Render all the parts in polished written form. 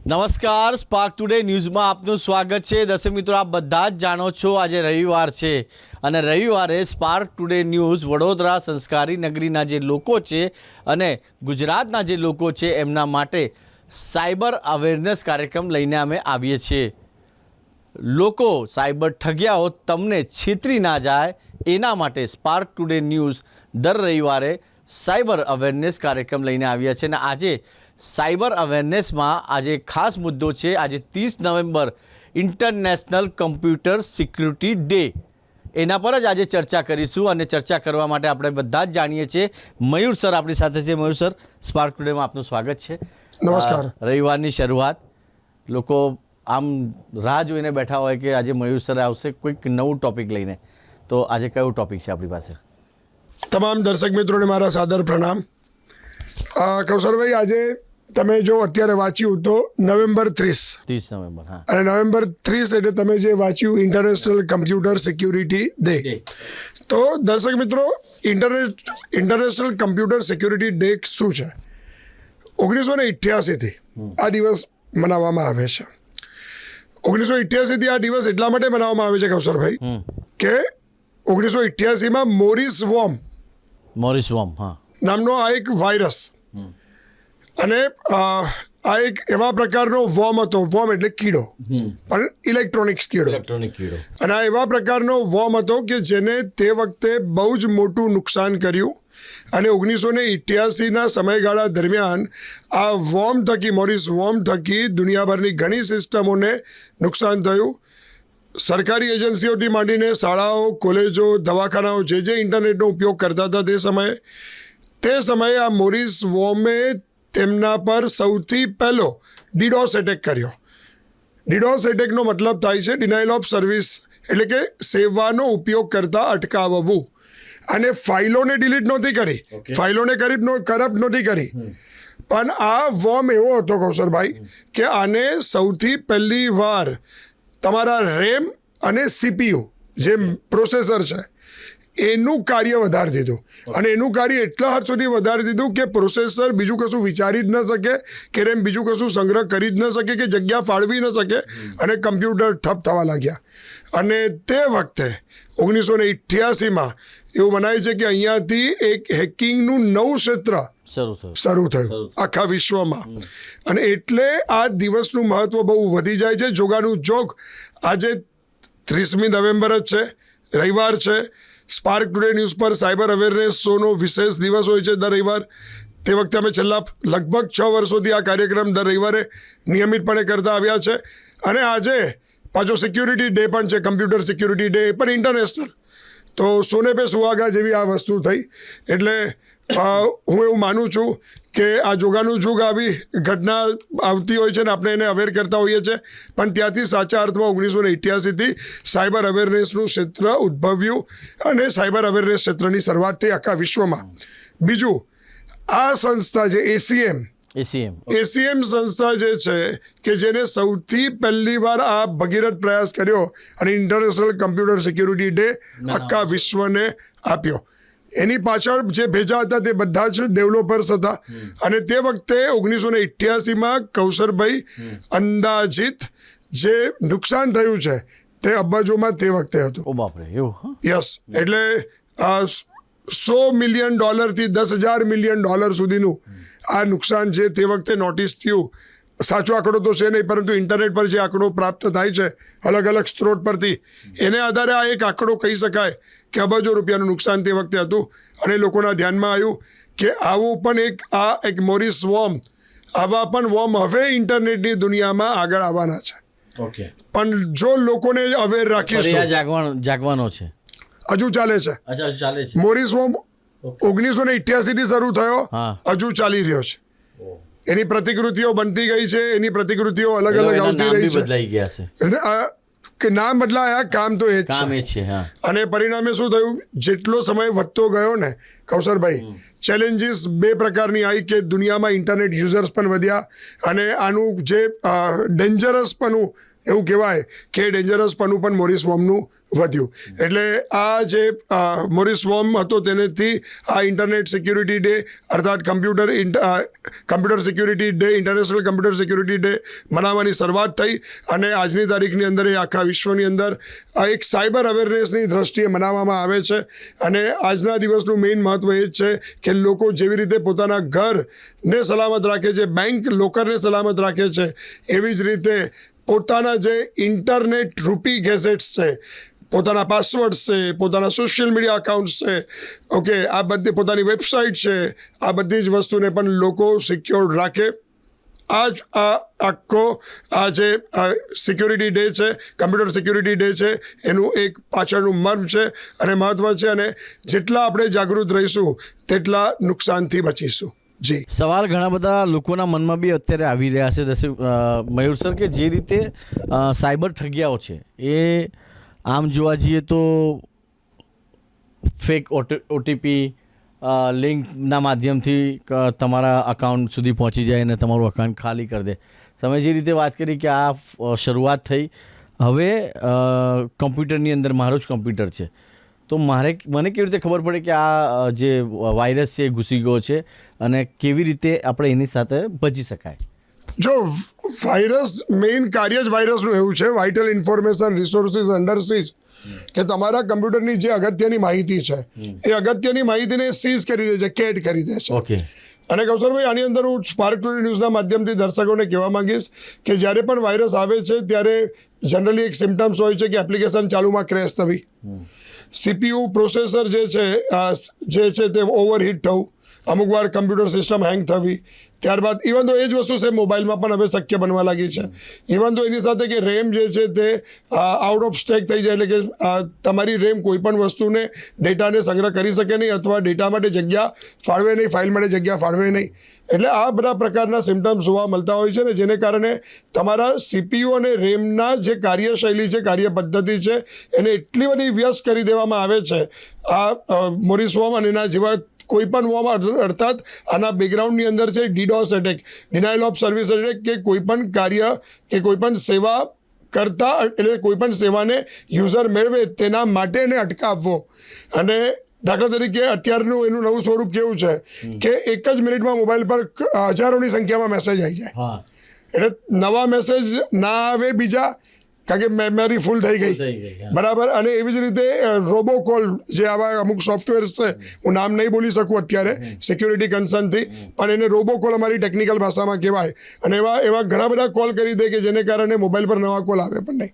નમસ્કાર, spark today ન્યૂઝમાં આપનું સ્વાગત છે. દર્શક મિત્રો, આપ બધા જ જાણો છો આજે રવિવાર છે અને રવિવારે સ્પાર્ક ટુડે ન્યૂઝ વડોદરા સંસ્કારી નગરીના જે લોકો છે અને ગુજરાતના જે લોકો છે એમના માટે સાયબર અવેરનેસ કાર્યક્રમ લઈને અમે આવીએ છીએ. લોકો સાયબર ઠગ્યાઓ તમને છેતરી ના જાય એના માટે સ્પાર્ક ટુડે ન્યૂઝ દર રવિવારે સાયબર અવેરનેસ કાર્યક્રમ લઈને આવ્યા છે અને આજે સાયબર અવેરનેસમાં આજે ખાસ મુદ્દો છે. આજે 30 November international computer security day, એના પર જ આજે ચર્ચા કરીશું અને ચર્ચા કરવા માટે આપણે બધા જ જાણીએ છીએ. મયુર સર આપણી સાથે છે. મયુર સર, સ્પાર્ક ટુડેમાં આપનું સ્વાગત છે. નમસ્કાર. રવિવારની શરૂઆત, લોકો આમ રાહ જોઈને બેઠા હોય કે આજે મયુર સર આવશે કોઈક નવું ટોપિક લઈને, તો આજે કયું ટોપિક છે આપણી પાસે? તમામ દર્શક મિત્રોને મારા સાદર પ્રણામ. કૌશરભાઈ, આજે તમે જો અત્યારે વાંચ્યું તો નવેમ્બર 30 નવેમ્બર, હા, અને નવેમ્બર 30 એટલે તમે જે વાંચ્યું ઇન્ટરનેશનલ કમ્પ્યુટર સિક્યુરિટી ડે. તો દર્શક મિત્રો, ઇન્ટરનેશનલ કમ્પ્યુટર સિક્યુરિટી ડે શું છે? 1988થી આ દિવસ મનાવવામાં આવે છે. 1988થી આ દિવસ એટલા માટે મનાવવામાં આવે છે કૌશરભાઈ કે 1988માં મોરિસ વોર્મ નામનો આ એક વાયરસ, અને આ એક એવા પ્રકારનો વોર્મ હતો. વોર્મ એટલે કીડો, પણ ઇલેક્ટ્રોનિક્સ કીડો. અને આ એવા પ્રકારનો વોર્મ હતો કે જેને તે વખતે બહુ જ મોટું નુકસાન કર્યું. અને 1988ના સમયગાળા દરમિયાન આ વોર્મ થકી, મોરિસ વોર્મ થકી દુનિયાભરની ઘણી સિસ્ટમોને નુકસાન થયું. સરકારી એજન્સીઓથી માંડીને શાળાઓ, કોલેજો, દવાખાનાઓ જે ઇન્ટરનેટનો ઉપયોગ કરતા હતા તે સમયે આ મોરિસ વોર્મે તેમના પર સૌથી પહેલો ડીડોસ એટેક કર્યો. ડીડોસ એટેકનો મતલબ થાય છે ડિનાયલ ઓફ સર્વિસ, એટલે કે સેવાનો ઉપયોગ કરતા અટકાવવું. અને ફાઇલોને ડિલીટ નહોતી કરી, ફાઇલોને કરપ્ટ નહોતી કરી, પણ આ વોર્મ એવો હતો કૌશરભાઈ કે આને સૌથી પહેલી વાર તમારા રેમ અને સીપીયુ જે પ્રોસેસર છે એનું કાર્ય વધારી દીધું. અને એનું કાર્ય એટલા હદ સુધી વધારી દીધું કે પ્રોસેસર બીજું કશું વિચારી જ ન શકે, કે રેમ બીજું કશું સંગ્રહ કરી જ ન શકે, કે જગ્યા ફાળવી ન શકે, અને કમ્પ્યુટર ઠપ થવા લાગ્યા. અને તે વખતે 1988માં એવું મનાય છે કે અહીંયાથી એક હેકિંગનું નવું ક્ષેત્ર શરૂ થયું આખા વિશ્વમાં. અને એટલે આ દિવસનું મહત્વ બહુ વધી જાય છે. જોગાનું જોગ આજે 30મી નવેમ્બર જ છે, રવિવાર છે. સ્પાર્ક ટુડે ન્યૂઝ પર સાયબર અવેરનેસ શોનો વિશેષ દિવસ હોય છે દર રવિવાર. તે વખતે અમે છેલ્લા લગભગ 6 વર્ષોથી આ કાર્યક્રમ દર રવિવારે નિયમિતપણે કરતા આવ્યા છે. અને આજે પાછો સિક્યુરિટી ડે પણ છે, કમ્પ્યુટર સિક્યુરિટી ડે, પણ ઇન્ટરનેશનલ. તો સોને પે સુહાગા જેવી આ વસ્તુ થઈ. એટલે હું એવું માનું છું કે આ જોગાનું જુગ આવી ઘટના આવતી હોય છે ને આપણે એને અવેર કરતા હોઈએ છીએ, પણ ત્યાંથી સાચા અર્થમાં 1988થી સાયબર અવેરનેસનું ક્ષેત્ર ઉદ્ભવ્યું અને સાયબર અવેરનેસ ક્ષેત્રની શરૂઆત થઈ આખા વિશ્વમાં. બીજું, આ સંસ્થા જે એસીએમ સંસ્થા જે છે કે જેને સૌથી પહેલી વાર આ ભગીરથ પ્રયાસ કર્યો અને ઇન્ટરનેશનલ કમ્પ્યુટર સિક્યુરિટી ડે આખા વિશ્વને આપ્યો. એની પાછળ જે ભેજા હતા તે બધા જ ડેવલપર્સ હતા. અને તે વખતે 1988માં કૌશરભાઈ અંદાજિત જે નુકસાન થયું છે તે અબજોમાં તે વખતે હતું. યસ, એટલે $100 મિલિયન થી $10,000 મિલિયન સુધીનું આ નુકસાન છે તે વખતે નોટિસ થયું. સાચો આંકડો તો છે નહીં, પરંતુ ઇન્ટરનેટ પર જે આંકડો પ્રાપ્ત થાય છે અલગ અલગ સ્ત્રોત પરથી, એને આધારે આ એક આંકડો કહી શકાય કે અબજો રૂપિયાનું નુકસાન તે વખતે હતું. અને લોકોના ધ્યાનમાં આવ્યું કે આવું પણ એક મોરિસ વોર્મ, આવા પણ વોર્મ હવે ઇન્ટરનેટની દુનિયામાં આગળ આવવાના છે. પણ જો લોકોને અવેર રાખીશું, જાગવાનો છે, હજુ ચાલે છે. મોરિસ વોર્મ 1988થી શરૂ થયો, હજુ ચાલી રહ્યો છે. એની પ્રતિકૃતિઓ બનતી ગઈ છે, એની પ્રતિકૃતિઓ અલગ અલગ આવતી રહી છે. કે નામ બદલાયા, કામ તો એ જ છે. અને પરિણામે શું થયું, જેટલો સમય વધતો ગયો ને કૌશરભાઈ, ચેલેન્જીસ બે પ્રકારની આવી કે દુનિયામાં ઇન્ટરનેટ યુઝર્સ પણ વધ્યા અને આનું જે ડેન્જરસપણું એવું કહેવાય કે ડેન્જરસ પણ મોરિસ વોર્મનું વધ્યું. એટલે આ જે મોરિસ વોર્મ હતો તેનેથી આ ઇન્ટરનેટ સિક્યુરિટી ડે અર્થાત computer security day, international computer security day મનાવવાની શરૂઆત થઈ. અને આજની તારીખની અંદર એ આખા વિશ્વની અંદર આ એક સાયબર અવેરનેસની દ્રષ્ટિએ મનાવવામાં આવે છે. અને આજના દિવસનું મેઇન મહત્ત્વ એ જ છે કે લોકો જેવી રીતે પોતાના ઘરને સલામત રાખે છે, બેંક લોકરને સલામત રાખે છે, એવી જ રીતે પોતાના જે ઇન્ટરનેટ રૂપી ગેઝેટ્સ છે, પોતાના પાસવર્ડ્સ છે, પોતાના સોશિયલ મીડિયા અકાઉન્ટ્સ છે, ઓકે, આ બધી પોતાની વેબસાઇટ છે, આ બધી જ વસ્તુને પણ લોકો સિક્યોર્ડ રાખે. આ જ આખો આ જે સિક્યુરિટી ડે છે, કમ્પ્યુટર સિક્યુરિટી ડે છે, એનું એક પાછળનું મર્મ છે અને મહત્ત્વ છે. અને જેટલા આપણે જાગૃત રહીશું તેટલા નુકસાનથી બચીશું. જી, સવાલ ઘણા બધા લોકોના મનમાં બી અત્યારે આવી રહ્યા છે મયુર સર, કે જે રીતે સાયબર ઠગિયાઓ છે એ આમ જોવા જઈએ તો ફેક ઓટીપી લિંકના માધ્યમથી તમારા અકાઉન્ટ સુધી પહોંચી જાય અને તમારું અકાઉન્ટ ખાલી કરી દે. તમે જે રીતે વાત કરી કે આ શરૂઆત થઈ, હવે કમ્પ્યુટરની અંદર મારો જ કમ્પ્યુટર છે, તો મને કેવી રીતે ખબર પડે કે આ જે વાયરસ છે એ ઘૂસી ગયો છે અને કેવી રીતે આપણે એની સાથે બચી શકાય? જો વાયરસ, મેઇન કાર્ય જ વાયરસનું એવું છે, vital information resources under siege, કે તમારા કમ્પ્યુટરની જે અગત્યની માહિતી છે એ અગત્યની માહિતીને સીઝ કરી દે છે, કેદ કરી દે છે. ઓકે. અને કૌશરભાઈ, આની અંદર હું સ્પાર્ક ટુડે ન્યૂઝના માધ્યમથી દર્શકોને કહેવા માંગીશ કે જ્યારે પણ વાયરસ આવે છે ત્યારે જનરલી એક સિમ્ટમ્સ હોય છે કે એપ્લિકેશન ચાલુમાં ક્રેશ થવી, CPU પ્રોસેસર જે છે તે ઓવરહીટ થવું, અમુક વાર કમ્પ્યુટર સિસ્ટમ હેંગ થવી. ત્યારબાદ ઇવન તો એ જ વસ્તુ છે મોબાઈલમાં પણ હવે શક્ય બનવા લાગી છે. ઇવન તો એની સાથે કે રેમ જે છે તે આઉટ ઓફ સ્ટેક થઈ જાય, એટલે કે તમારી રેમ કોઈ પણ વસ્તુને ડેટાને સંગ્રહ કરી શકે નહીં અથવા ડેટા માટે જગ્યા ફાળવે નહીં, ફાઇલ માટે જગ્યા ફાળવે નહીં. એટલે આ બધા પ્રકારના સિમ્ટમ્સ જોવા મળતા હોય છે ને, જેને કારણે તમારા CPU અને રેમના જે કાર્યશૈલી છે, કાર્ય પદ્ધતિ છે, એને એટલી બધી વ્યસ્ત કરી દેવામાં આવે છે આ મોરિસ વોર્મ અને એના જેવા કોઈ પણ વોર્મ, અર્થાત આના બેકગ્રાઉન્ડની અંદર છે DDoS attack, denial of service attack, કે કોઈ પણ કાર્ય કે કોઈ પણ સેવા કરતા, એટલે કોઈ પણ સેવાને યુઝર મેળવે તેના માટે એને અટકાવવો. અને દાખલા તરીકે અત્યારનું એનું નવું સ્વરૂપ કેવું છે કે એક જ મિનિટમાં મોબાઈલ પર હજારોની સંખ્યામાં મેસેજ આવી જાય. એટલે નવા મેસેજ ના આવે બીજા, કારણ કે મેમરી ફૂલ થઈ ગઈ, બરાબર. અને એવી જ રીતે રોબોકોલ, જે આવા અમુક સોફ્ટવેર્સ છે, હું નામ નહીં બોલી શકું અત્યારે સિક્યુરિટી કન્સર્નથી, પણ એને રોબોકોલ અમારી ટેકનિકલ ભાષામાં કહેવાય. અને એવા ઘણા બધા કોલ કરી દે કે જેને કારણે મોબાઈલ પર નવા કોલ આવે પણ નહીં.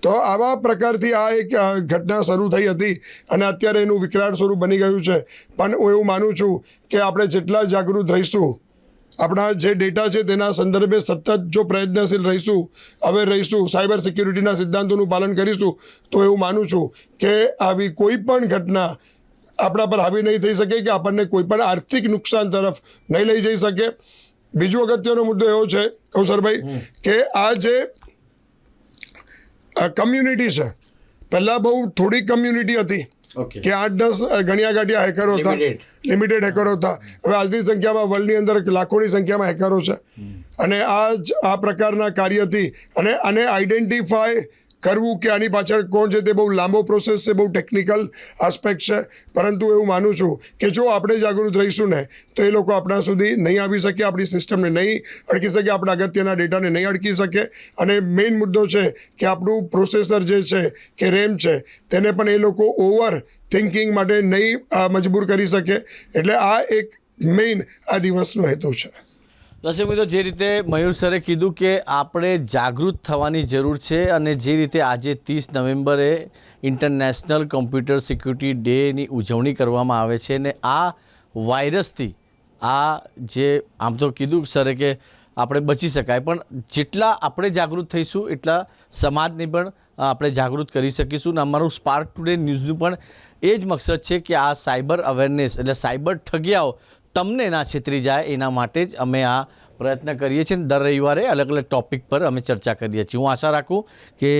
તો આવા પ્રકારથી આ એક ઘટના શરૂ થઈ હતી અને અત્યારે એનું વિકરાળ સ્વરૂપ બની ગયું છે. પણ હું એવું માનું છું કે આપણે જેટલા જાગૃત રહીશું, આપણા જે ડેટા છે તેના સંદર્ભે સતત જો પ્રયત્નશીલ રહીશું, સાયબર સિક્યુરિટીના સિદ્ધાંતોનું પાલન કરીશું, તો એવું માનું છું કે આવી કોઈ પણ ઘટના આપણા પર હાવી નહીં થઈ શકે, કે આપણને કોઈ પણ આર્થિક નુકસાન તરફ નહીં લઈ જઈ શકે. બીજો અગત્યનો મુદ્દો એવો છે કૌશરભાઈ કે આ જે કમ્યુનિટી છે, પહેલાં બહુ થોડી કમ્યુનિટી હતી કે 8-10 ગણ્યા ગાંઠિયા હેકરો હતા, લિમિટેડ હેકરો હતા. હવે આજની સંખ્યામાં વર્લ્ડની અંદર લાખોની સંખ્યામાં હેકરો છે. અને આ પ્રકારના કાર્યથી અને આને આઈડેન્ટિફાય કરવું કે આની પાછળ કોણ છે તે બહુ લાંબો પ્રોસેસ છે, બહુ ટેકનિકલ આસ્પેક્ટ છે. પરંતુ એવું માનું છું કે જો આપણે જાગૃત રહીશું ને તો એ લોકો આપણા સુધી નહીં આવી શકે, આપણી સિસ્ટમને નહીં અડકી શકે, આપણા અગત્યના ડેટાને નહીં અડકી શકે. અને મેઇન મુદ્દો છે કે આપણું પ્રોસેસર જે છે કે રેમ છે તેને પણ એ લોકો ઓવર થિંકિંગ માટે નહીં મજબૂર કરી શકે. એટલે આ એક મેઇન આ દિવસનો હેતુ છે. દર્શક મિત્રો, જે રીતે મયુર સરે કીધું કે આપણે જાગૃત થવાની જરૂર છે, અને જે રીતે આજે 30 નવેમ્બરે ઇન્ટરનેશનલ કમ્પ્યુટર સિક્યુરિટી ડેની ઉજવણી કરવામાં આવે છે, ને આ વાયરસથી આ જે આમ તો કીધું સરે કે આપણે બચી શકાય, પણ જેટલા આપણે જાગૃત થઈશું એટલા સમાજને પણ આપણે જાગૃત કરી શકીશું. ને અમારું સ્પાર્ક ટુડે ન્યૂઝનું પણ એ જ મકસદ છે કે આ સાયબર અવેરનેસ, એટલે સાયબર ઠગિયાઓ તમને ના છેતરી જાય, એના માટે જ અમે આ પ્રયત્ન કરીએ છીએ. દર રવિવારે અલગ અલગ ટૉપિક પર અમે ચર્ચા કરીએ છીએ. હું આશા રાખું કે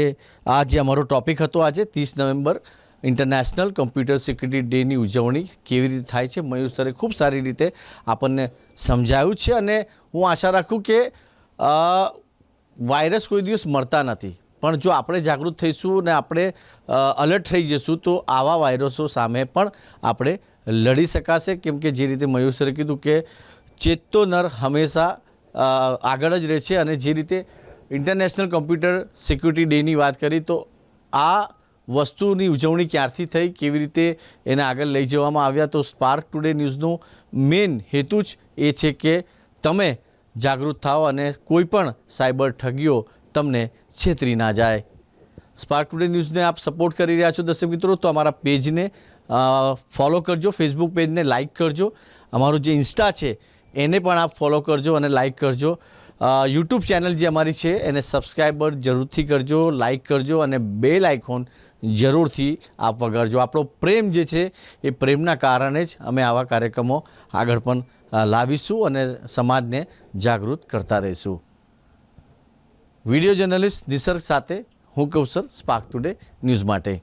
આ જે અમારો ટૉપિક હતો આજે 30 નવેમ્બર ઇન્ટરનેશનલ કમ્પ્યુટર સિક્યુરિટી ડેની ઉજવણી કેવી રીતે થાય છે, મયુર સરે ખૂબ સારી રીતે આપણને સમજાવ્યું છે. અને હું આશા રાખું કે વાયરસ કોઈ દિવસ મરતા નથી, પણ જો આપણે જાગૃત થઈશું ને આપણે અલર્ટ થઈ જઈશું તો આવા વાયરસો સામે પણ આપણે લડી શકાશે. કેમ કે જે રીતે મયુર સરે કીધું કે ચેતતો નર હંમેશા આગળ જ રહે છે. અને જે રીતે ઇન્ટરનેશનલ કોમ્પ્યુટર સિક્યુરિટી ડેની વાત કરી તો આ વસ્તુની ઉજવણી ક્યારથી થઈ, કેવી રીતે એને આગળ લઈ જવામાં આવ્યા, તો સ્પાર્ક ટુડે ન્યૂઝનો મેઇન હેતુ જ એ છે કે તમે જાગૃત થાઓ અને કોઈ પણ સાયબર ઠગીઓ તમને છેતરી ના જાય. સ્પાર્ક ટુડે ન્યૂઝને આપ સપોર્ટ કરી રહ્યા છો દર્શક મિત્રો, તો અમારા પેજને ફોલો કરજો, ફેસબુક પેજને લાઇક કરજો, અમારું જે ઇન્સ્ટા છે એને પણ આપ ફોલો કરજો અને લાઇક કરજો. યુટ્યુબ ચેનલ જે અમારી છે એને સબસ્ક્રાઈબર જરૂરથી કરજો, લાઇક કરજો અને બેલ આઇકોન જરૂરથી આપ વગાડજો. આપણો પ્રેમ જે છે એ પ્રેમના કારણે જ અમે આવા કાર્યક્રમો આગળ પણ લાવીશું અને સમાજને જાગૃત કરતા રહીશું. વિડીયો જર્નલિસ્ટ નિસર્ગ સાથે હું કૌશલ, સ્પાર્ક ટુડે ન્યૂઝ માટે.